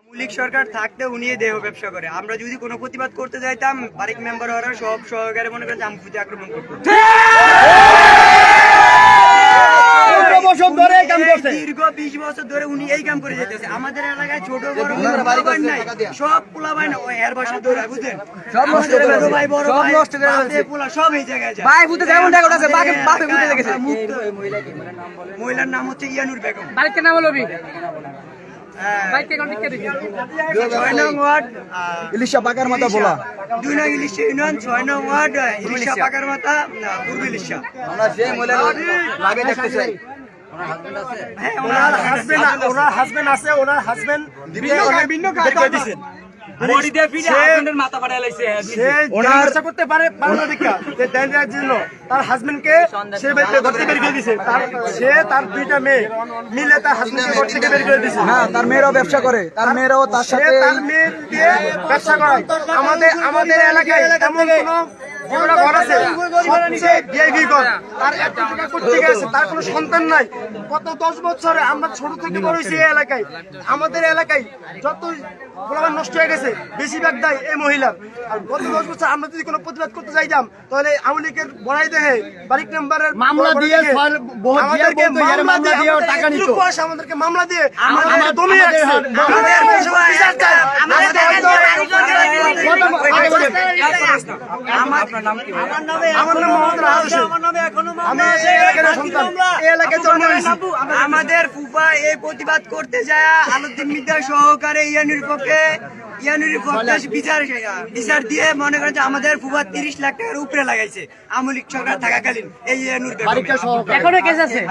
মৌলিক সরকার থাকতে উনি দেহ ব্যবসা করে। আমরা যদি কোনো প্রতিবাদ করতে যাইতাম, বারিক মেম্বার ওরা সব সহকারে মনে করেন আমফুতে আক্রমণ করতো। দীর্ঘ 20 বছর ধরে উনি এই কাম করে যেতেছে। আমাদের এলাকায় ছোট বড় নাই, সব পোলা ভাই না ওই এর বাসা ধরে বুঝলেন, সব নষ্ট করে দিয়েছে, ভাই বড় ভাই নষ্ট করে দিয়েছে, পোলা সব এই জায়গায় যায়। ভাই ফুটে যেমন টাকা আছে বাকি বাপে ফুটে গেছে। মহিলার নাম হচ্ছে ইয়ানুর বেগম। বাড়ির নাম হলো বাইকে কন্টাক্ট করে দিন। 6 নং ওয়ার্ড ইলিশা পাকার মাথা বলা 2 নং ইলিশা ইউনিয়ন 6 নং ওয়ার্ড ইলিশা পাকার মাথা পূর্ব ইলিশা। আমরা সেই মহিলা লাইভে দেখতে চাই। ওনার হাজবেন্ড আছে, ওনার হাজবেন্ড বিভিন্ন কাজ দিয়েছেন। বডি দিয়ে ফিরে হাজবেন্ডের মাথা ফাটাই লাইছে। সে ওনার করতে পারে না দেখা যে দেনরার জন্য তার হাজবেন্ডকে সে ঘর থেকে বের করে দিয়েছে। সে তার দুইটা মেয়ে মিলে তার হাজবেন্ডকে ঘর থেকে বের করে দিয়েছে। না, তার মেয়েরাও ব্যবসা করে, তার মেয়েরাও তার সাথে তার মেয়ে দিয়ে ব্যবসা করে। আমাদের এলাকায় এমন কোনো ঘর আছে সবচেয়ে ভিআইপি ঘর, তার একটা টাকা করতে গেছে, তার কোনো সন্তান নাই। গত 10 বছরে আমরা ছোট থেকে বড় হয়েছি এই এলাকায়। আমাদের এলাকায় যত গোলাম নষ্ট হয়ে গেছে বেশিরভাগ দায় এই মহিলার। আর গত 10 বছর আমরা যদি কোনো প্রতিবাদ করতে যাইতাম তাহলে আওয়ামী লীগের বড়াই দেখে বারিক নাম্বারের মামলা দিয়ে আমাদেরকে টাকা নিত, আমাদেরকে মামলা দিয়ে আমাদের দমিয়ে রাখছে। আমার নাম মোহাম্মদ রাহাত হোসেন। আমি এই এলাকার সন্তান, এই এলাকায় জন্ম হয়েছি। আমাদের ফুফা এই প্রতিবাদ করতে যায় আলুদ্দিন মির্জা সহকারে ইয়ানুর পক্ষে বিচার দিয়ে মনে করেন যে আমাদের ফুফা 30 লাখ টাকার উপরে লাগাইছে আওয়ামী লীগ সরকার থাকাকালীন। এই ইয়ানুর এখনো কেস আছে।